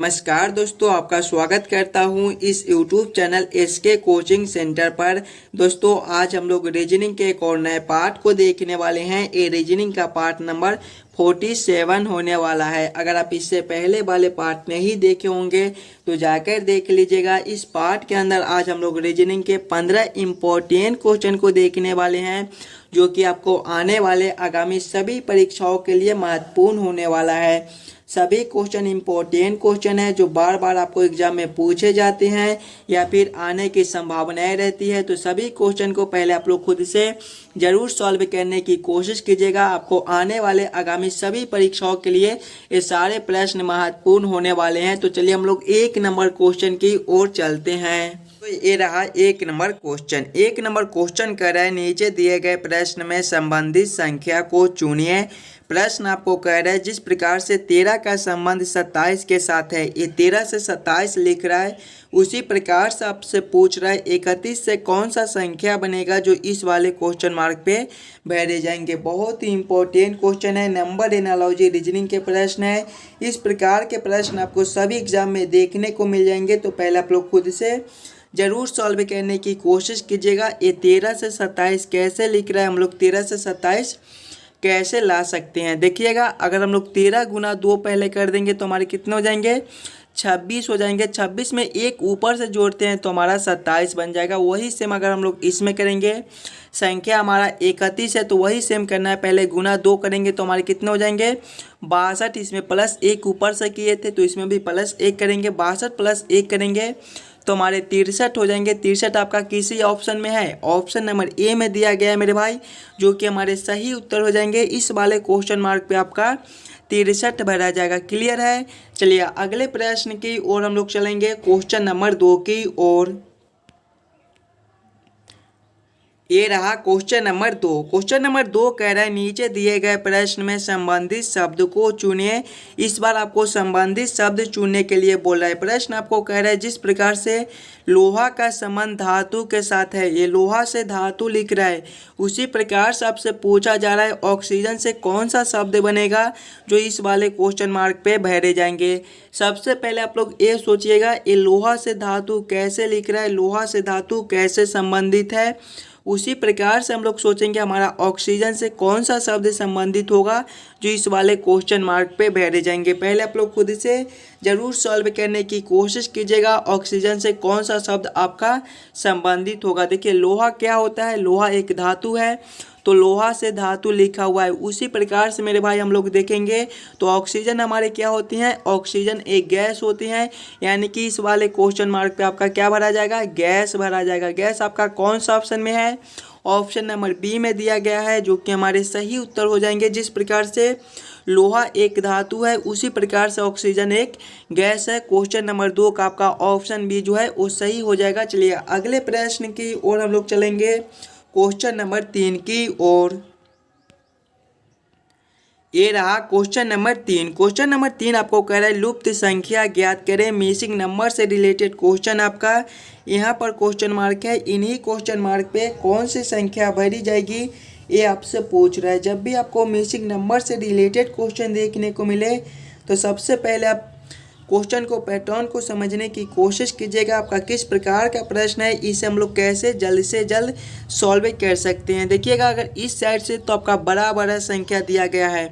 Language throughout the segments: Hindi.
नमस्कार दोस्तों, आपका स्वागत करता हूं इस YouTube channel SK coaching centre पर। दोस्तों आज हम लोग रीजनिंग के एक और नए पार्ट को देखने वाले हैं। ये रीजनिंग का पार्ट नंबर 47 होने वाला है। अगर आप इससे पहले वाले पार्ट नहीं देखे होंगे तो जाकर देख लीजिएगा। इस पार्ट के अंदर आज हम लोग रीजनिंग के 15 इम्पोर्टेंट क्वेश्चन को देखने वाले हैं, जो कि आपको आने वाले आगामी सभी परीक्षाओं के लिए महत्वपूर्ण होने वाला है। सभी क्वेश्चन इम्पोर्टेंट क्वेश्चन है जो बार बार आपको एग्जाम में पूछे जाते हैं या फिर आने की संभावनाएं रहती है। तो सभी क्वेश्चन को पहले आप लोग खुद से जरूर सॉल्व करने की कोशिश कीजिएगा। आपको आने वाले आगामी सभी परीक्षाओं के लिए ये सारे प्रश्न महत्वपूर्ण होने वाले हैं। तो चलिए हम लोग 1 नंबर क्वेश्चन की ओर चलते हैं। तो ये रहा 1 नंबर क्वेश्चन। 1 नंबर क्वेश्चन कह रहा है, नीचे दिए गए प्रश्न में संबंधित संख्या को चुनिए। प्रश्न आपको कह रहा है जिस प्रकार से 13 का संबंध 27 के साथ है, ये 13 से 27 लिख रहा है, उसी प्रकार से आपसे पूछ रहा है 31 से कौन सा संख्या बनेगा जो इस वाले क्वेश्चन मार्क पे भरे जाएंगे। बहुत ही इंपॉर्टेंट क्वेश्चन है, नंबर एनालॉजी रीजनिंग के प्रश्न है। इस प्रकार के प्रश्न आपको सभी एग्जाम में देखने को मिल जाएंगे। तो पहले आप लोग खुद से जरूर सॉल्व करने की कोशिश कीजिएगा। ये 13 से 27 कैसे लिख रहा है, हम लोग 13 से 27 कैसे ला सकते हैं। देखिएगा, अगर हम लोग 13 गुना 2 पहले कर देंगे तो हमारे कितने हो जाएंगे, 26 हो जाएंगे। 26 में एक ऊपर से जोड़ते हैं तो हमारा 27 बन जाएगा। वही सेम अगर हम लोग इसमें करेंगे, संख्या हमारा 31 है तो वही सेम करना है, पहले गुना 2 करेंगे तो हमारे कितने हो जाएंगे, 62। इसमें प्लस 1 ऊपर से किए थे तो इसमें भी प्लस 1 करेंगे, 62 प्लस 1 करेंगे तो हमारे 63 हो जाएंगे। 63 आपका किसी ऑप्शन में है, ऑप्शन नंबर ए में दिया गया है मेरे भाई, जो कि हमारे सही उत्तर हो जाएंगे। इस वाले क्वेश्चन मार्क पे आपका 63 भरा जाएगा। क्लियर है। चलिए अगले प्रश्न की ओर हम लोग चलेंगे, क्वेश्चन नंबर 2 की ओर। ये रहा क्वेश्चन नंबर 2। क्वेश्चन नंबर 2 कह रहा है नीचे दिए गए प्रश्न में संबंधित शब्द को चुनिए। इस बार आपको संबंधित शब्द चुनने के लिए बोला है। प्रश्न आपको कह रहा है जिस प्रकार से लोहा का संबंध धातु के साथ है, ये लोहा से धातु लिख रहा है, उसी प्रकार से आपसे पूछा जा रहा है ऑक्सीजन से कौन सा शब्द बनेगा जो इस वाले क्वेश्चन मार्क पे भरे जाएंगे। सबसे पहले आप लोग ये सोचिएगा, ये लोहा से धातु कैसे लिख रहा है, लोहा से धातु कैसे संबंधित है। उसी प्रकार से हम लोग सोचेंगे हमारा ऑक्सीजन से कौन सा शब्द संबंधित होगा जो इस वाले क्वेश्चन मार्क पे भरे जाएंगे। पहले आप लोग खुद से जरूर सॉल्व करने की कोशिश कीजिएगा, ऑक्सीजन से कौन सा शब्द आपका संबंधित होगा। देखिए लोहा क्या होता है, लोहा एक धातु है, तो लोहा से धातु लिखा हुआ है। उसी प्रकार से मेरे भाई हम लोग देखेंगे तो ऑक्सीजन हमारे क्या होती हैं, ऑक्सीजन एक गैस होती हैं, यानी कि इस वाले क्वेश्चन मार्क पे आपका क्या भरा जाएगा, गैस भरा जाएगा। गैस आपका कौन सा ऑप्शन में है, ऑप्शन नंबर बी में दिया गया है, जो कि हमारे सही उत्तर हो जाएंगे। जिस प्रकार से लोहा एक धातु है, उसी प्रकार से ऑक्सीजन एक गैस है। क्वेश्चन नंबर 2 का आपका ऑप्शन बी जो है वो सही हो जाएगा। चलिए अगले प्रश्न की ओर हम लोग चलेंगे, क्वेश्चन नंबर 3 की ओर। ये रहा क्वेश्चन नंबर 3। क्वेश्चन नंबर 3 आपको कह रहा है लुप्त संख्या ज्ञात करें। मिसिंग नंबर से रिलेटेड क्वेश्चन आपका यहाँ पर क्वेश्चन मार्क है। इन्हीं क्वेश्चन मार्क पे कौन सी संख्या भरी जाएगी ये आपसे पूछ रहा है। जब भी आपको मिसिंग नंबर से रिलेटेड क्वेश्चन देखने को मिले तो सबसे पहले आप क्वेश्चन को, पैटर्न को समझने की कोशिश कीजिएगा। आपका किस प्रकार का प्रश्न है, इसे हम लोग कैसे जल्द से जल्द सॉल्व कर सकते हैं। देखिएगा, अगर इस साइड से तो आपका बड़ा बड़ा संख्या दिया गया है,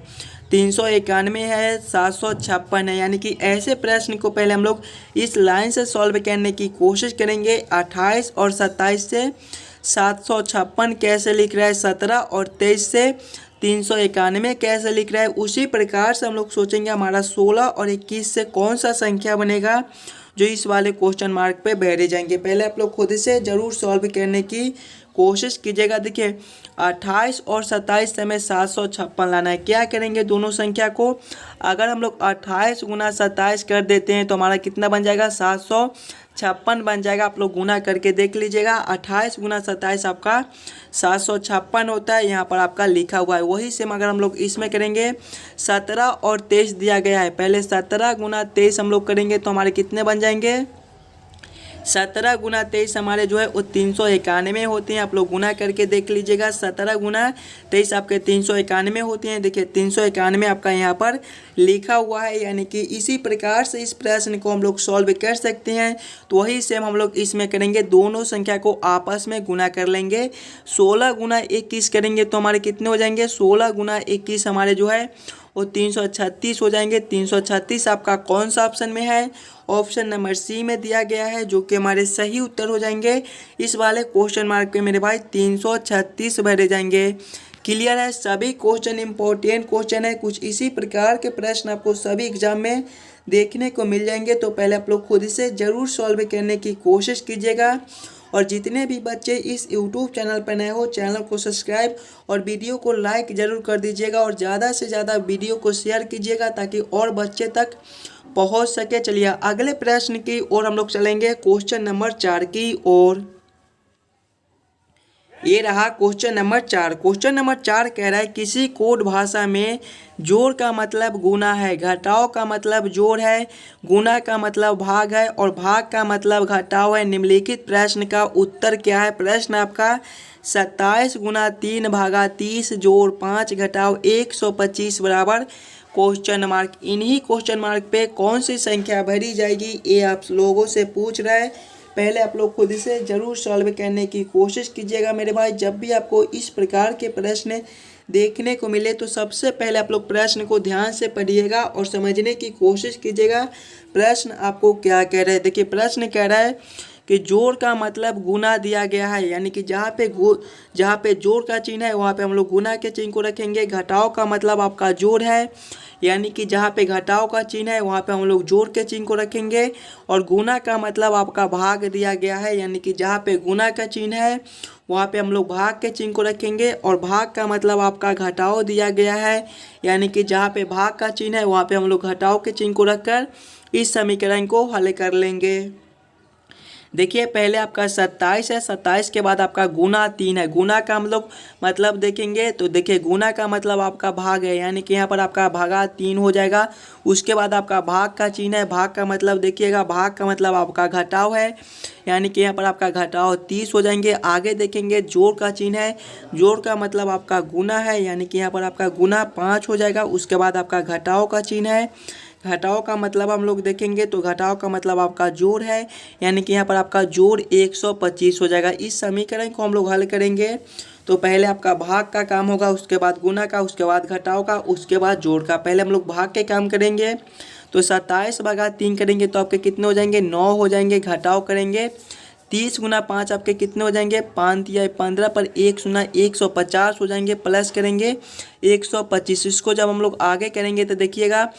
391 है, 756 है, यानी कि ऐसे प्रश्न को पहले हम लोग इस लाइन से सॉल्व करने की कोशिश करेंगे। 28 और 27 से 756 कैसे लिख रहा है, 17 और 23 से 391 कैसे लिख रहा है। उसी प्रकार से हम लोग सोचेंगे हमारा 16 और 21 से कौन सा संख्या बनेगा जो इस वाले क्वेश्चन मार्क पे भरे जाएंगे। पहले आप लोग खुद से जरूर सॉल्व करने की कोशिश कीजिएगा। देखिए 28 और 27 से हमें 756 लाना है। क्या करेंगे दोनों संख्या को, अगर हम लोग 28 गुना 27 कर देते हैं तो हमारा कितना बन जाएगा, 756 बन जाएगा। आप लोग गुना करके देख लीजिएगा, 28 गुना 27 आपका 756 होता है। यहाँ पर आपका लिखा हुआ है। वही सेम अगर हम लोग इसमें करेंगे, 17 और 23 दिया गया है, पहले 17 गुना 23 हम लोग करेंगे तो हमारे कितने बन जाएंगे, 17 गुना 23 हमारे जो है वो 391 होते हैं। आप लोग गुना करके देख लीजिएगा। 17 गुना 23 आपके 391 होते हैं। देखिए 391 आपका यहाँ पर लिखा हुआ है, यानी कि इसी प्रकार से इस प्रश्न को हम लोग सॉल्व कर सकते हैं। तो वही सेम हम लोग इसमें करेंगे, दोनों संख्या को आपस में गुना कर लेंगे। 16 गुना 21 करेंगे तो हमारे कितने हो जाएंगे, 16 गुना 21 हमारे जो है वो 336 हो जाएंगे। 336 आपका कौन सा ऑप्शन में है, ऑप्शन नंबर सी में दिया गया है, जो कि हमारे सही उत्तर हो जाएंगे। इस वाले क्वेश्चन मार्क पे मेरे भाई 336 भरे जाएंगे। क्लियर है, सभी क्वेश्चन इंपॉर्टेंट क्वेश्चन है। कुछ इसी प्रकार के प्रश्न आपको सभी एग्जाम में देखने को मिल जाएंगे। तो पहले आप लोग खुद से ज़रूर सॉल्व करने की कोशिश कीजिएगा। और जितने भी बच्चे इस YouTube चैनल पर नए हो, चैनल को सब्सक्राइब और वीडियो को लाइक ज़रूर कर दीजिएगा। और ज़्यादा से ज़्यादा वीडियो को शेयर कीजिएगा ताकि और बच्चे तक पहुंच सके। चलिए अगले प्रश्न की ओर हम लोग चलेंगे, क्वेश्चन नंबर 4 की ओर। ये रहा क्वेश्चन नंबर 4। क्वेश्चन नंबर 4 कह रहा है किसी कोड भाषा में जोड़ का मतलब गुना है, घटाव का मतलब जोड़ है, गुना का मतलब भाग है और भाग का मतलब घटाव है। निम्नलिखित प्रश्न का उत्तर क्या है। प्रश्न आपका 27 गुना 3 भागा 30 जोड़ 5 घटाव 125 बराबर क्वेश्चन मार्क। इन्हीं क्वेश्चन मार्क पे कौन सी संख्या भरी जाएगी, ये आप लोगों से पूछ रहा है। पहले आप लोग खुद से ज़रूर सॉल्व करने की कोशिश कीजिएगा मेरे भाई। जब भी आपको इस प्रकार के प्रश्न देखने को मिले तो सबसे पहले आप लोग प्रश्न को ध्यान से पढ़िएगा और समझने की कोशिश कीजिएगा प्रश्न आपको क्या कह रहा है। देखिए प्रश्न कह रहा है कि जोड़ का मतलब गुना दिया गया है, यानी कि जहाँ पे जोड़ का चिन्ह है वहाँ पे हम लोग गुना के चिन्ह को रखेंगे। घटाव का मतलब आपका जोड़ है, यानी कि जहाँ पे घटाव का चिन्ह है वहाँ पे हम लोग जोड़ के चिन्ह को रखेंगे। और गुना का मतलब आपका भाग दिया गया है, यानी कि जहाँ पे गुना का चिन्ह है वहाँ पे हम लोग भाग के चिन्ह को रखेंगे। और भाग का मतलब आपका घटाव दिया गया है, यानी कि जहाँ पे भाग का चिन्ह है वहाँ पे हम लोग घटाव के चिन्ह को रखकर इस समीकरण को हल कर लेंगे। देखिए पहले आपका 27 है, 27 के बाद आपका गुना 3 है। गुना का हम लोग मतलब देखेंगे तो देखिए गुना का मतलब आपका भाग है, यानी कि यहाँ पर आपका भागा 3 हो जाएगा। उसके बाद आपका भाग का चिन्ह है, भाग का मतलब देखिएगा, भाग का मतलब आपका घटाव है, यानी कि यहाँ पर आपका घटाव 30 हो जाएंगे। आगे देखेंगे जोड़ का चिन्ह है, जोड़ का मतलब आपका गुना है, यानी कि यहाँ पर आपका गुना 5 हो जाएगा। उसके बाद आपका घटाव का चिन्ह है, घटाव का मतलब हम लोग देखेंगे तो घटाव का मतलब आपका जोड़ है, यानी कि यहाँ पर आपका जोड़ 125 हो जाएगा। इस समीकरण को हम लोग हल करेंगे तो पहले आपका भाग का काम होगा, उसके बाद गुना का, उसके बाद घटाव का, उसके बाद जोड़ का। पहले हम लोग भाग के काम करेंगे तो 27 भागा 3 करेंगे तो आपके कितने हो जाएंगे, 9 हो जाएंगे। घटाव करेंगे 30 गुना 5 आपके कितने हो जाएंगे, 5 या 15 पर 1 सुना 150 हो जाएंगे। प्लस करेंगे 125। इसको जब हम लोग आगे करेंगे तो देखिएगा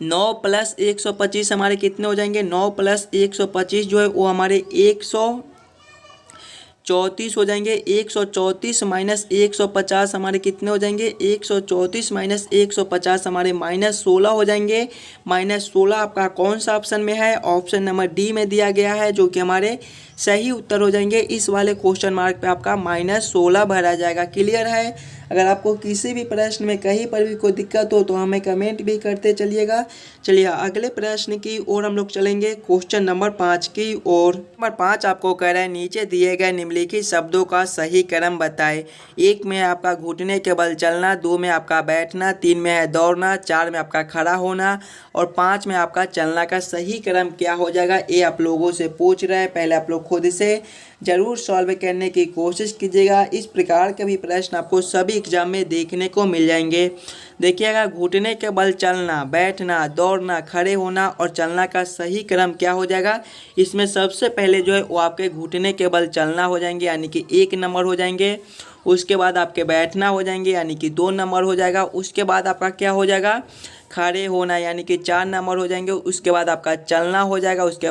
9 + 125 हमारे कितने हो जाएंगे, 9 + 125 जो है वो हमारे 134 हो जाएंगे। 134 - 150 हमारे कितने हो जाएंगे, 134 - 150 हमारे -16 हो जाएंगे। -16 आपका कौन सा ऑप्शन में है, ऑप्शन नंबर डी में दिया गया है, जो कि हमारे सही उत्तर हो जाएंगे। इस वाले क्वेश्चन मार्क पे आपका -16 भरा जाएगा। क्लियर है। अगर आपको किसी भी प्रश्न में कहीं पर भी कोई दिक्कत हो तो हमें कमेंट भी करते चलिएगा। चलिए अगले प्रश्न की ओर हम लोग चलेंगे, क्वेश्चन नंबर 5 की ओर। नंबर 5 आपको कह रहा है नीचे दिए गए निम्नलिखित शब्दों का सही क्रम बताए। 1 में आपका घुटने के बल चलना, 2 में आपका बैठना, 3 में है दौड़ना, 4 में आपका खड़ा होना और 5 में आपका चलना का सही क्रम क्या हो जाएगा, ये आप लोगों से पूछ रहा है। पहले आप लोग खुद से ज़रूर सॉल्व करने की कोशिश कीजिएगा। इस प्रकार के भी प्रश्न आपको सभी एग्जाम में देखने को मिल जाएंगे। देखिएगा घुटने के बल चलना, बैठना, दौड़ना, खड़े होना और चलना का सही क्रम क्या हो जाएगा। इसमें सबसे पहले जो है वो आपके घुटने के बल चलना हो जाएंगे, यानी कि 1 नंबर हो जाएंगे। उसके बाद आपके बैठना हो जाएंगे, यानी कि 2 नंबर हो जाएगा। उसके बाद आपका क्या हो जाएगा, खड़े होना, यानी कि 4 नंबर हो जाएंगे। उसके बाद आपका चलना हो जाएगा, उसके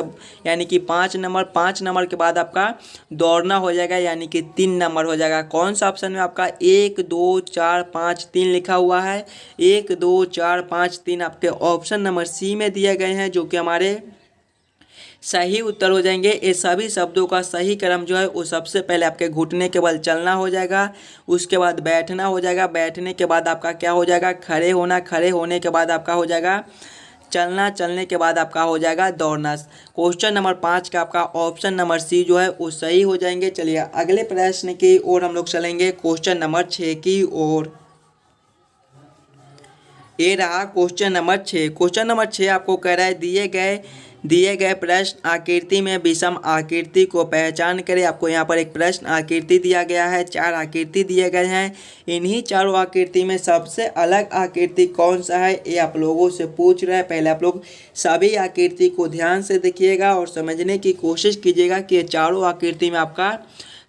यानी कि 5 नंबर। 5 नंबर के बाद आपका दौड़ना हो जाएगा, यानी कि 3 नंबर हो जाएगा। कौन सा ऑप्शन में आपका 1 2 4 5 3 लिखा हुआ है। 1 2 4 5 3 आपके ऑप्शन नंबर सी में दिए गए हैं, जो कि हमारे सही उत्तर हो जाएंगे। ये सभी शब्दों का सही क्रम जो है वो सबसे पहले आपके घुटने के बल चलना हो जाएगा। उसके बाद बैठना हो जाएगा, बैठने के बाद आपका क्या हो जाएगा, खड़े होना, खड़े होने के बाद आपका हो जाएगा चलना, चलने के बाद आपका हो जाएगा दौड़ना। क्वेश्चन नंबर 5 का आपका ऑप्शन नंबर सी जो है वो सही हो जाएंगे। चलिए अगले प्रश्न की ओर हम लोग चलेंगे, क्वेश्चन नंबर 6 की ओर। ये रहा क्वेश्चन नंबर 6। क्वेश्चन नंबर 6 आपको कह रहा है दिए गए प्रश्न आकृति में विषम आकृति को पहचान करें। आपको यहाँ पर एक प्रश्न आकृति दिया गया है, 4 आकृति दिए गए हैं। इन्हीं चारों आकृति में सबसे अलग आकृति कौन सा है, ये आप लोगों से पूछ रहा है। पहले आप लोग सभी आकृति को ध्यान से देखिएगा और समझने की कोशिश कीजिएगा कि ये चारों आकृति में आपका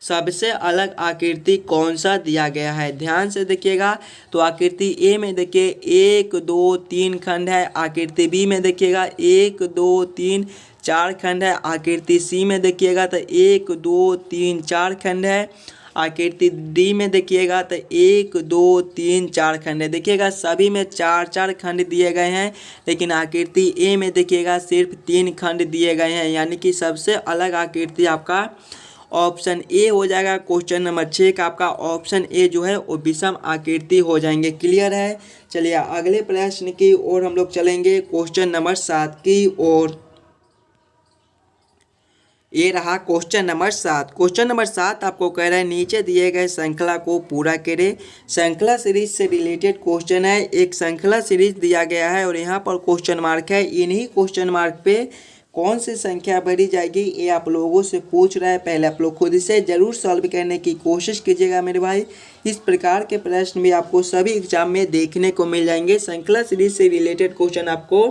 सबसे अलग आकृति कौन सा दिया गया है। ध्यान से देखिएगा। तो आकृति ए में देखिए 1 2 3 खंड है। आकृति बी में देखिएगा 1 2 3 4 खंड है। आकृति सी में देखिएगा तो 1 2 3 4 खंड है। आकृति डी में देखिएगा तो 1 2 3 4 खंड है। देखिएगा सभी में 4 खंड दिए गए हैं, लेकिन आकृति ए में देखिएगा सिर्फ 3 खंड दिए गए हैं। यानी कि सबसे अलग आकृति आपका ऑप्शन ए हो जाएगा। क्वेश्चन नंबर 6 का आपका ऑप्शन ए जो है वो विषम आकृति हो जाएंगे। क्लियर है। चलिए अगले प्रश्न की ओर हम लोग चलेंगे, क्वेश्चन नंबर 7 की ओर। ये रहा क्वेश्चन नंबर 7। क्वेश्चन नंबर 7 आपको कह रहा है नीचे दिए गए श्रृंखला को पूरा करें। श्रृंखला सीरीज से रिलेटेड क्वेश्चन है। एक श्रृंखला सीरीज दिया गया है और यहाँ पर क्वेश्चन मार्क है। इन्हीं क्वेश्चन मार्क पे कौन सी संख्या भरी जाएगी ये आप लोगों से पूछ रहा है। पहले आप लोग खुद से ज़रूर सॉल्व करने की कोशिश कीजिएगा मेरे भाई। इस प्रकार के प्रश्न भी आपको सभी एग्जाम में देखने को मिल जाएंगे। श्रृंखला सीरीज से रिलेटेड क्वेश्चन आपको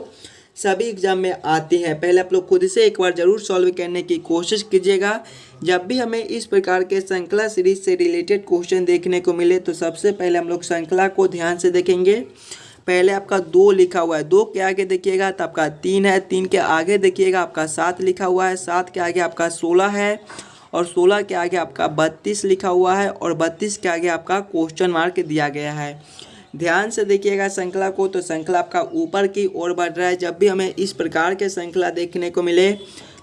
सभी एग्जाम में आती हैं। पहले आप लोग खुद से एक बार ज़रूर सॉल्व करने की कोशिश कीजिएगा। जब भी हमें इस प्रकार के श्रृंखला सीरीज से रिलेटेड क्वेश्चन देखने को मिले तो सबसे पहले हम लोग श्रृंखला को ध्यान से देखेंगे। पहले आपका 2 लिखा हुआ है, 2 के आगे देखिएगा तो आपका 3 है, 3 के आगे देखिएगा आपका 7 लिखा हुआ है, 7 के आगे आपका 16 है और 16 के आगे आपका 32 लिखा हुआ है और 32 के आगे आपका क्वेश्चन मार्क दिया गया है। ध्यान से देखिएगा श्रृंखला को। तो श्रृंखला आपका ऊपर की ओर बढ़ रहा है। जब भी हमें इस प्रकार के श्रृंखला देखने को मिले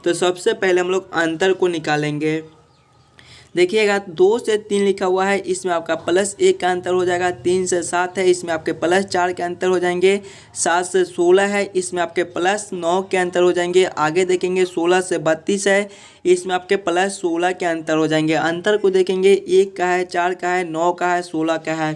तो सबसे पहले हम लोग अंतर को निकालेंगे। देखिएगा 2 से 3 लिखा हुआ है, इसमें आपका +1 का अंतर हो जाएगा। 3 से 7 है, इसमें आपके +4 के अंतर हो जाएंगे। 7 से 16 है, इसमें आपके +9 के अंतर हो जाएंगे। आगे देखेंगे 16 से 32 है, इसमें आपके +16 के अंतर हो जाएंगे। अंतर को देखेंगे 1 का है, 4 का है, 9 का है, 16 का है।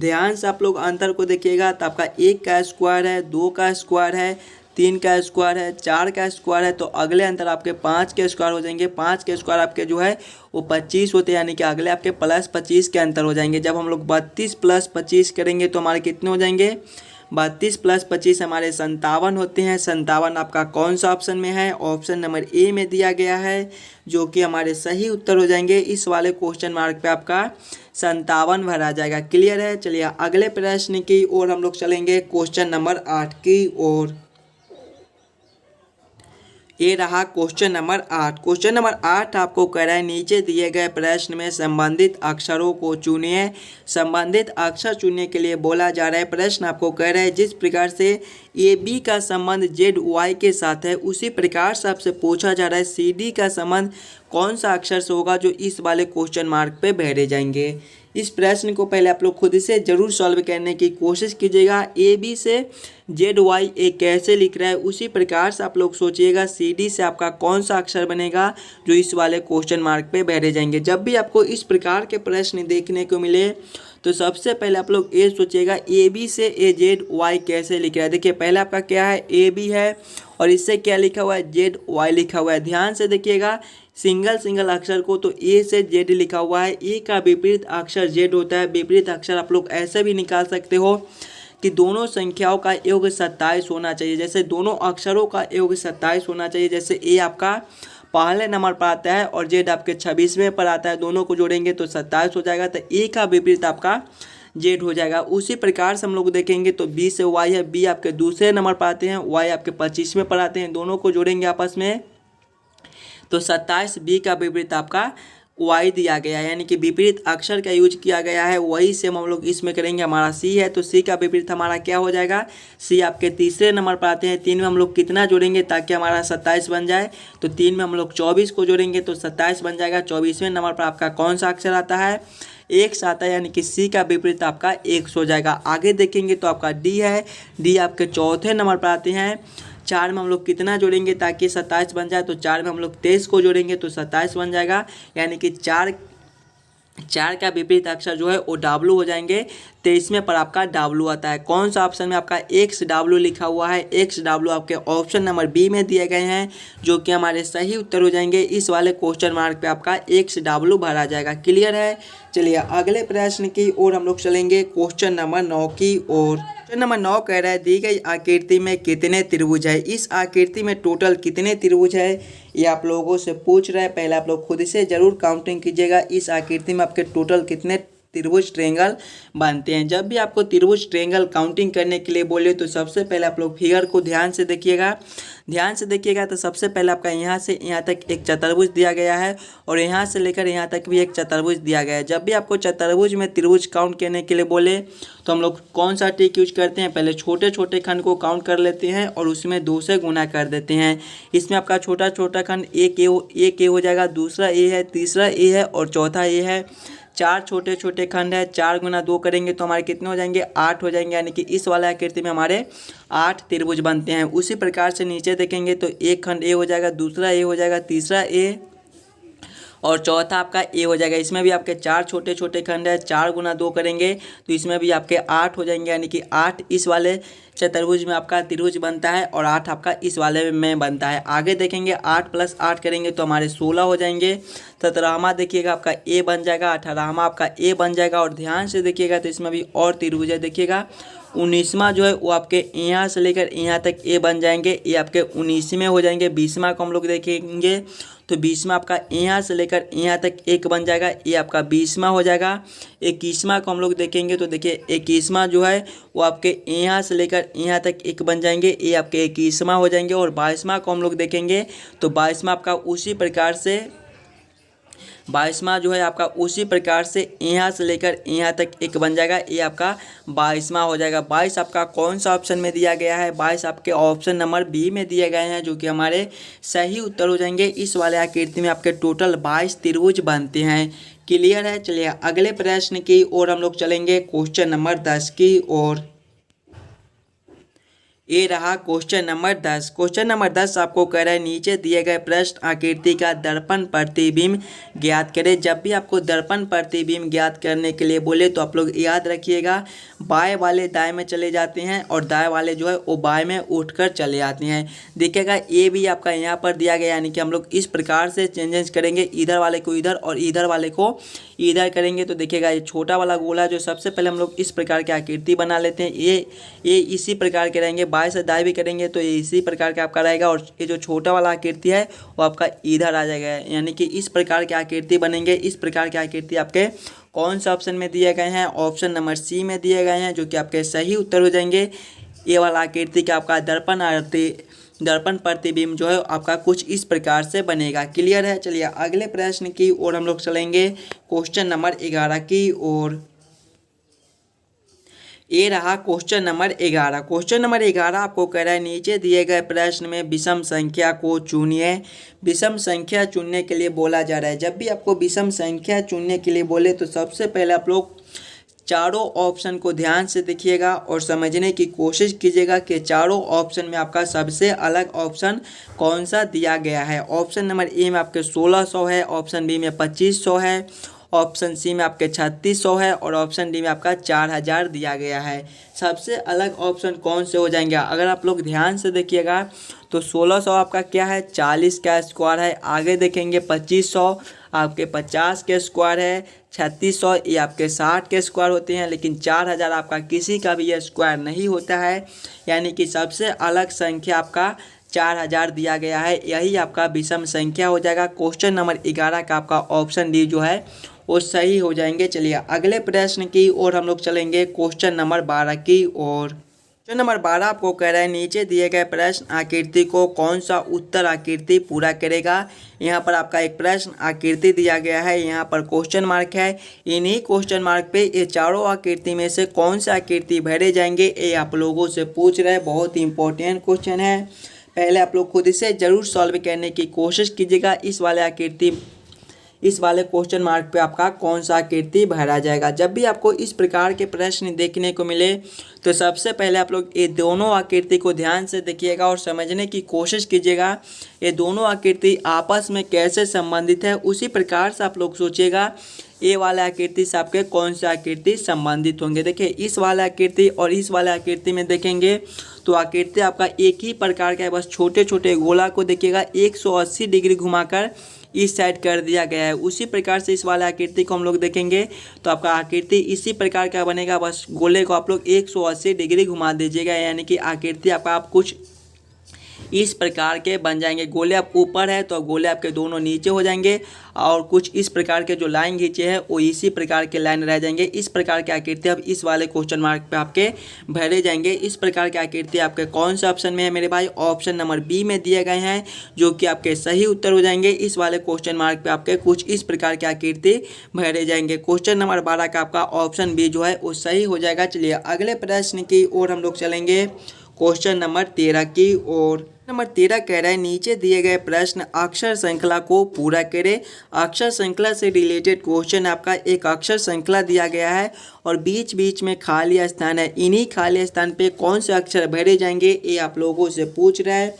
ध्यान से आप लोग अंतर को देखिएगा तो आपका 1 का स्क्वायर है, 2 का स्क्वायर है, 3 का स्क्वायर है, 4 का स्क्वायर है। तो अगले अंतर आपके 5 के स्क्वायर हो जाएंगे। 5 के स्क्वायर आपके जो है वो 25 होते हैं, यानी कि अगले आपके +25 के अंतर हो जाएंगे। जब हम लोग 32 + 25 करेंगे तो हमारे कितने हो जाएंगे, 32 + 25 हमारे 57 होते हैं। 57 आपका कौन सा ऑप्शन में है, ऑप्शन नंबर ए में दिया गया है, जो कि हमारे सही उत्तर हो जाएंगे। इस वाले क्वेश्चन मार्क पे आपका 57 भरा जाएगा। क्लियर है। चलिए अगले प्रश्न की ओर हम लोग चलेंगे, क्वेश्चन नंबर 8 की ओर। ये रहा क्वेश्चन नंबर 8। क्वेश्चन नंबर 8 आपको कह रहा है नीचे दिए गए प्रश्न में संबंधित अक्षरों को चुनिए। संबंधित अक्षर चुनने के लिए बोला जा रहा है। प्रश्न आपको कह रहा है जिस प्रकार से AB का संबंध ZY के साथ है उसी प्रकार से आपसे पूछा जा रहा है CD का संबंध कौन सा अक्षर से होगा, जो इस वाले क्वेश्चन मार्क पे भरे जाएंगे। इस प्रश्न को पहले आप लोग खुद से ज़रूर सॉल्व करने की कोशिश कीजिएगा। AB से ZY कैसे लिख रहा है उसी प्रकार से आप लोग सोचिएगा CD से आपका कौन सा अक्षर बनेगा जो इस वाले क्वेश्चन मार्क पे भरे जाएंगे। जब भी आपको इस प्रकार के प्रश्न देखने को मिले तो सबसे पहले आप लोग ये सोचिएगा AB से ZY कैसे लिख रहा है। देखिए पहले आपका क्या है, AB है और इससे क्या लिखा हुआ है, ZY लिखा हुआ है। ध्यान से देखिएगा सिंगल अक्षर को, तो A से Z लिखा हुआ है। A का विपरीत अक्षर Z होता है। विपरीत अक्षर आप लोग ऐसे भी निकाल सकते हो कि दोनों संख्याओं का योग 27 होना चाहिए। जैसे दोनों अक्षरों का योग 27 होना चाहिए। जैसे A आपका पहले नंबर पर आता है और Z आपके 26वें पर आता है, दोनों को जोड़ेंगे तो 27 हो जाएगा। तो A का विपरीत आपका Z हो जाएगा। उसी प्रकार से हम लोग देखेंगे तो B से Y है, B आपके दूसरे नंबर पर आते हैं, Y आपके 25वें पर आते हैं, दोनों को जोड़ेंगे आपस में तो 27। B का विपरीत आपका वाई दिया गया है, यानी कि विपरीत अक्षर का यूज किया गया है, वही सेम हम लोग इसमें करेंगे। हमारा सी है तो सी का विपरीत हमारा क्या हो जाएगा, सी आपके तीसरे नंबर पर आते हैं। 3 में हम लोग कितना जोड़ेंगे ताकि हमारा 27 बन जाए, तो 3 में हम लोग 24 को जोड़ेंगे तो 27 बन जाएगा। 24वें नंबर पर आपका कौन सा अक्षर आता है, एक्स आता है, यानी कि सी का विपरीत आपका एक्स हो जाएगा। आगे देखेंगे तो आपका डी है, डी आपके चौथे नंबर पर आते हैं। 4 में हम लोग कितना जोड़ेंगे ताकि 27 बन जाए, तो 4 में हम लोग 23 को जोड़ेंगे तो 27 बन जाएगा, यानी कि 4 का विपरीत अक्षर जो है वो डब्लू हो जाएंगे। 23वें पर आपका डब्लू आता है। कौन सा ऑप्शन में आपका एक्स डब्लू लिखा हुआ है, एक्स डब्लू आपके ऑप्शन नंबर बी में दिए गए हैं, जो कि हमारे सही उत्तर हो जाएंगे। इस वाले क्वेश्चन मार्क पे आपका एक्स डब्लू भरा जाएगा। क्लियर है। चलिए अगले प्रश्न की ओर हम लोग चलेंगे, क्वेश्चन नंबर 9 की ओर। क्वेश्चन नंबर 9 कह रहा है दी गई आकृति में कितने त्रिभुज है। इस आकृति में टोटल कितने त्रिभुज है, ये आप लोगों से पूछ रहा है। पहले आप लोग खुद से जरूर काउंटिंग कीजिएगा, इस आकृति में आपके टोटल कितने त्रिभुज ट्रेंगल बनते हैं। जब भी आपको त्रिभुज ट्रेंगल काउंटिंग करने के लिए बोले तो सबसे पहले आप लोग फिगर को ध्यान से देखिएगा। तो सबसे पहले आपका यहाँ से यहाँ तक एक चतुर्भुज दिया गया है और यहाँ से लेकर यहाँ तक भी एक चतुर्भुज दिया गया है। जब भी आपको चतुर्भुज में त्रिभुज काउंट करने के लिए बोले तो हम लोग कौन सा ट्रिक यूज करते हैं, पहले छोटे छोटे खंड को काउंट कर लेते हैं और उसमें 2 से गुना कर देते हैं। इसमें आपका छोटा छोटा खंड एक ए हो जाएगा, दूसरा ए है, तीसरा ए है और चौथा ए है। 4 छोटे छोटे खंड है, 4 गुना 2 करेंगे तो हमारे कितने हो जाएंगे, 8 हो जाएंगे, यानी कि इस वाला आकृति में हमारे 8 त्रिभुज बनते हैं। उसी प्रकार से नीचे देखेंगे तो एक खंड ए हो जाएगा, दूसरा ए हो जाएगा, तीसरा ए और चौथा आपका ए हो जाएगा। इसमें भी आपके 4 छोटे छोटे खंड है, 4 गुना 2 करेंगे तो इसमें भी आपके 8 हो जाएंगे, यानी कि 8 इस वाले चतुर्भुज में आपका त्रिभुज बनता है और 8 आपका इस वाले में बनता है। आगे देखेंगे 8 + 8 करेंगे तो हमारे 16 हो जाएंगे। 17वां देखिएगा आपका ए बन जाएगा, 18वां आपका ए बन जाएगा और ध्यान से देखिएगा तो इसमें भी और त्रिभुज है। देखिएगा 19वां जो है वो आपके यहाँ से लेकर यहाँ तक ए बन जाएंगे, ये आपके 19वें हो जाएंगे। 20वां को हम लोग देखेंगे तो 20वां आपका यहाँ से लेकर यहाँ तक एक बन जाएगा, ये आपका 20वां हो जाएगा। 21वां को हम लोग देखेंगे तो देखिए 21वां जो है वो आपके यहाँ से लेकर यहाँ तक एक बन जाएंगे, ये आपके 21वां हो जाएंगे। और 22वां को हम लोग देखेंगे तो 22वां आपका उसी प्रकार से 22वां जो है आपका उसी प्रकार से यहाँ से लेकर यहाँ तक एक बन जाएगा, ये आपका 22वां हो जाएगा। 22 आपका कौन सा ऑप्शन में दिया गया है, 22 आपके ऑप्शन नंबर बी में दिए गए हैं, जो कि हमारे सही उत्तर हो जाएंगे। इस वाले आकृति में आपके टोटल 22 त्रिभुज बनते हैं। क्लियर है। चलिए अगले प्रश्न की ओर हम लोग चलेंगे, क्वेश्चन नंबर 10 की ओर। ये रहा क्वेश्चन नंबर 10। क्वेश्चन नंबर 10 आपको कह रहा है नीचे दिए गए प्रश्न आकृति का दर्पण प्रतिबिंब ज्ञात करें। जब भी आपको दर्पण प्रतिबिंब ज्ञात करने के लिए बोले तो आप लोग याद रखिएगा, बाएं वाले दाएं में चले जाते हैं और दाएं वाले जो है वो बाएं में उठकर चले आते हैं। देखिएगा ए भी आपका यहाँ पर दिया गया, यानी कि हम लोग इस प्रकार से चेंजेस करेंगे, इधर वाले को इधर और इधर वाले को इधर करेंगे। तो देखिएगा ये छोटा वाला गोला जो सबसे पहले हम लोग इस प्रकार की आकृति बना लेते हैं, ये इसी प्रकार के रहेंगे। बाएं से दाएं भी करेंगे तो ये इसी प्रकार का आपका रहेगा और ये जो छोटा वाला आकृति है वो आपका इधर आ जाएगा, यानी कि इस प्रकार की आकृति बनेंगे। इस प्रकार की आकृति आपके कौन सा ऑप्शन में दिए गए हैं, ऑप्शन नंबर सी में दिए गए हैं, जो कि आपके सही उत्तर हो जाएंगे। ये वाला आकृति का आपका दर्पण प्रतिबिंब जो है आपका कुछ इस प्रकार से बनेगा। क्लियर है। चलिए अगले प्रश्न की ओर हम लोग चलेंगे, क्वेश्चन नंबर 11 की ओर। ये रहा क्वेश्चन नंबर 11। क्वेश्चन नंबर 11 आपको कह रहा है नीचे दिए गए प्रश्न में विषम संख्या को चुनिए। विषम संख्या चुनने के लिए बोला जा रहा है। जब भी आपको विषम संख्या चुनने के लिए बोले तो सबसे पहले आप लोग चारों ऑप्शन को ध्यान से देखिएगा और समझने की कोशिश कीजिएगा कि चारों ऑप्शन में आपका सबसे अलग ऑप्शन कौन सा दिया गया है। ऑप्शन नंबर ए में आपके 1600 है, ऑप्शन बी में 2500 है, ऑप्शन सी में आपके 3600 है और ऑप्शन डी में आपका 4000 दिया गया है। सबसे अलग ऑप्शन कौन से हो जाएंगे, अगर आप लोग ध्यान से देखिएगा तो 1600 आपका क्या है, 40 का स्क्वायर है। आगे देखेंगे 2500 आपके 50 के स्क्वायर है, 3600 ये आपके 60 के स्क्वायर होते हैं, लेकिन 4000 आपका किसी का भी ये स्क्वायर नहीं होता है, यानी कि सबसे अलग संख्या आपका 4000 दिया गया है। यही आपका विषम संख्या हो जाएगा। क्वेश्चन नंबर 11 का आपका ऑप्शन डी जो है वो सही हो जाएंगे। चलिए अगले प्रश्न की ओर हम लोग चलेंगे, क्वेश्चन नंबर 12 की ओर। क्वेश्चन नंबर 12 आपको कह रहा है नीचे दिए गए प्रश्न आकृति को कौन सा उत्तर आकृति पूरा करेगा। यहाँ पर आपका एक प्रश्न आकृति दिया गया है, यहाँ पर क्वेश्चन मार्क है। इन्हीं क्वेश्चन मार्क पे ये चारों आकृति में से कौन सा आकृति भरे जाएंगे ये आप लोगों से पूछ रहे हैं। बहुत ही इंपॉर्टेंट क्वेश्चन है, पहले आप लोग खुद से जरूर सॉल्व करने की कोशिश कीजिएगा। इस वाले क्वेश्चन मार्क पे आपका कौन सा आकृति भरा जाएगा। जब भी आपको इस प्रकार के प्रश्न देखने को मिले तो सबसे पहले आप लोग ये दोनों आकृति को ध्यान से देखिएगा और समझने की कोशिश कीजिएगा ये दोनों आकृति आपस में कैसे संबंधित है। उसी प्रकार से आप लोग सोचिएगा ये वाले आकृति से आपके कौन से आकृति संबंधित होंगे। देखिए इस वाले आकृति और इस वाले आकृति में देखेंगे तो आकृति आपका एक ही प्रकार का है, बस छोटे छोटे गोला को देखिएगा 180 डिग्री घुमाकर इस साइड कर दिया गया है। उसी प्रकार से इस वाले आकृति को हम लोग देखेंगे तो आपका आकृति इसी प्रकार का बनेगा, बस गोले को आप लोग 180 डिग्री घुमा दीजिएगा, यानी कि आकृति आपका आप कुछ इस प्रकार के बन जाएंगे। गोले आप ऊपर है तो गोले आपके दोनों नीचे हो जाएंगे और कुछ इस प्रकार के जो लाइन खींचे हैं वो इसी प्रकार के लाइन रह जाएंगे। इस प्रकार के आकृति अब इस वाले क्वेश्चन मार्क पे आपके भरे जाएंगे। इस प्रकार के आकृति आपके कौन से ऑप्शन में है मेरे भाई, ऑप्शन नंबर बी में दिए गए हैं, जो कि आपके सही उत्तर हो जाएंगे। इस वाले क्वेश्चन मार्क पे आपके कुछ इस प्रकार के आकृति भरे जाएंगे। क्वेश्चन नंबर 12 का आपका ऑप्शन बी जो है वो सही हो जाएगा। चलिए अगले प्रश्न की ओर हम लोग चलेंगे, क्वेश्चन नंबर 13 की ओर। नंबर 13 कह रहा है नीचे दिए गए प्रश्न अक्षर श्रृंखला को पूरा करें। अक्षर श्रृंखला से रिलेटेड क्वेश्चन आपका एक अक्षर श्रृंखला दिया गया है और बीच बीच में खाली स्थान है। इन्हीं खाली स्थान पे कौन से अक्षर भरे जाएंगे ये आप लोगों से पूछ रहा है।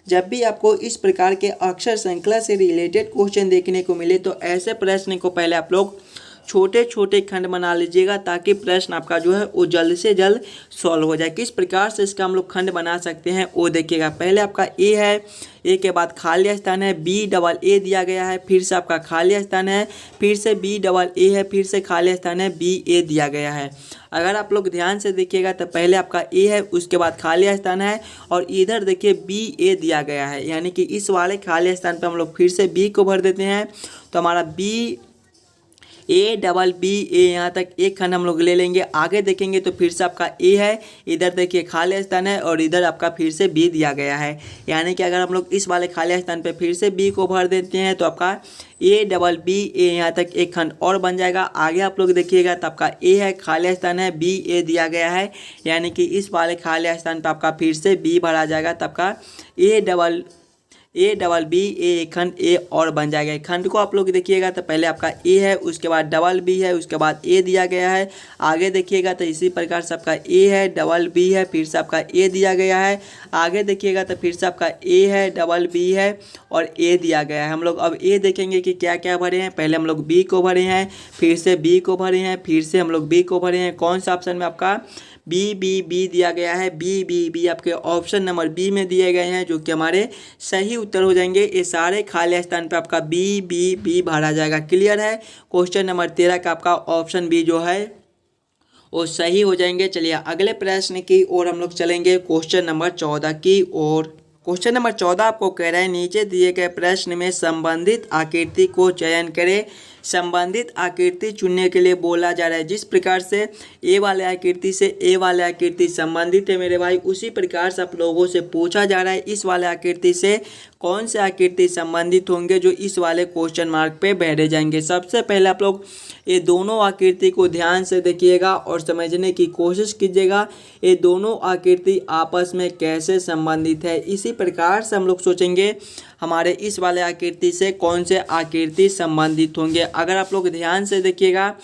जब भी आपको इस प्रकार के अक्षर श्रृंखला से रिलेटेड क्वेश्चन देखने को मिले तो ऐसे प्रश्न को पहले आप लोग छोटे छोटे खंड बना लीजिएगा ताकि प्रश्न आपका जो है वो जल्द से जल्द सॉल्व हो जाए। किस प्रकार से इसका हम लोग खंड बना सकते हैं वो देखिएगा। पहले आपका ए है, ए के बाद खाली स्थान है, बी डबल ए दिया गया है, फिर से आपका खाली स्थान है, फिर से बी डबल ए है, फिर से खाली स्थान है, बी ए दिया गया है। अगर आप लोग ध्यान से देखिएगा तो पहले आपका ए है, उसके बाद खाली स्थान है और इधर देखिए बी ए दिया गया है, यानी कि इस वाले खाली स्थान पर हम लोग फिर से बी को भर देते हैं तो हमारा बी ए डबल बी ए यहाँ तक एक खंड हम लोग ले लेंगे। आगे देखेंगे तो फिर से आपका ए है, इधर देखिए खाली स्थान है और इधर आपका फिर से बी दिया गया है, यानी कि अगर हम लोग इस वाले खाली स्थान पे फिर से बी को भर देते हैं तो आपका ए डबल बी ए यहाँ तक एक खंड और बन जाएगा। आगे आप लोग देखिएगा तो आपका ए है, खाली स्थान है, बी ए दिया गया है, यानी कि इस वाले खाली स्थान पर आपका फिर से बी भरा जाएगा तो आपका ए डबल बी ए खंड ए और बन जाएगा। खंड को आप लोग देखिएगा तो पहले आपका ए है, उसके बाद डबल बी है, उसके बाद ए दिया गया है। आगे देखिएगा तो इसी प्रकार से आपका ए है, डबल बी है, फिर से आपका ए दिया गया है। आगे देखिएगा तो फिर से आपका ए है, डबल बी है और ए दिया गया है। हम लोग अब ए देखेंगे कि क्या क्या भरे हैं। पहले हम लोग बी को भरे हैं, फिर से बी को भरे हैं, फिर से हम लोग बी को भरे हैं। कौन सा ऑप्शन में आपका बी दिया गया है। बी आपके ऑप्शन नंबर बी में दिए गए हैं, जो कि हमारे सही उत्तर हो जाएंगे। ये सारे खाली स्थान पे आपका बी भरा जाएगा। क्लियर है। क्वेश्चन नंबर 13 का आपका ऑप्शन बी जो है वो सही हो जाएंगे। चलिए अगले प्रश्न की ओर हम लोग चलेंगे, क्वेश्चन नंबर 14 की ओर। क्वेश्चन नंबर 14 आपको कह रहा है नीचे दिए गए प्रश्न में संबंधित आकृति को चयन करें। संबंधित आकृति चुनने के लिए बोला जा रहा है। जिस प्रकार से ए वाले आकृति से ए वाले आकृति संबंधित है मेरे भाई, उसी प्रकार से आप लोगों से पूछा जा रहा है इस वाले आकृति से कौन से आकृति संबंधित होंगे जो इस वाले क्वेश्चन मार्क पे भरे जाएंगे। सबसे पहले आप लोग ये दोनों आकृति को ध्यान से देखिएगा और समझने की कोशिश कीजिएगा ये दोनों आकृति आपस में कैसे संबंधित है। इसी प्रकार से हम लोग सोचेंगे हमारे इस वाले आकृति से कौन से आकृति संबंधित होंगे। अगर आप लोग ध्यान से देखिएगा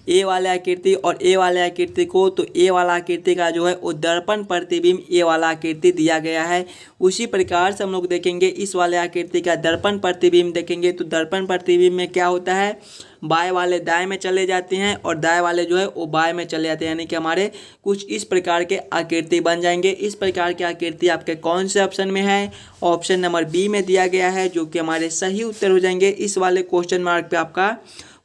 ए वाले आकृति और ए वाले आकृति को, तो ए वाला आकृति का जो है वो दर्पण प्रतिबिंब ए वाला आकृति दिया गया है। उसी प्रकार से हम लोग देखेंगे इस वाले आकृति का दर्पण प्रतिबिंब देखेंगे तो दर्पण प्रतिबिंब में क्या होता है, बाएं वाले दाएं में चले जाते हैं और दाएं वाले जो है वो बाएं में चले जाते हैं, यानी कि हमारे कुछ इस प्रकार के आकृति बन जाएंगे। इस प्रकार के आकृति आपके कौन से ऑप्शन में है, ऑप्शन नंबर बी में दिया गया है, जो कि हमारे सही उत्तर हो जाएंगे। इस वाले क्वेश्चन मार्क पे आपका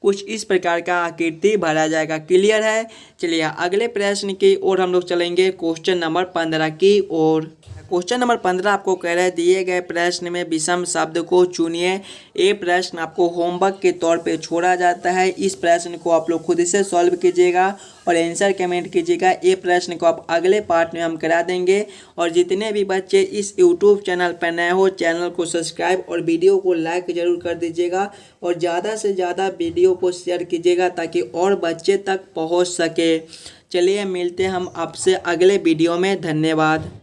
कुछ इस प्रकार का आकृति भरा जाएगा। क्लियर है। चलिए अगले प्रश्न की ओर हम लोग चलेंगे, क्वेश्चन नंबर 15 की ओर। क्वेश्चन नंबर 15 आपको कह रहा है दिए गए प्रश्न में विषम शब्द को चुनिए। ये प्रश्न आपको होमवर्क के तौर पे छोड़ा जाता है। इस प्रश्न को आप लोग खुद से सॉल्व कीजिएगा और आंसर कमेंट कीजिएगा। ये प्रश्न को आप अगले पार्ट में हम करा देंगे। और जितने भी बच्चे इस यूट्यूब चैनल पर नए हो चैनल को सब्सक्राइब और वीडियो को लाइक जरूर कर दीजिएगा और ज़्यादा से ज़्यादा वीडियो को शेयर कीजिएगा ताकि और बच्चे तक पहुंच सके। चलिए मिलते हैं हम आपसे अगले वीडियो में। धन्यवाद।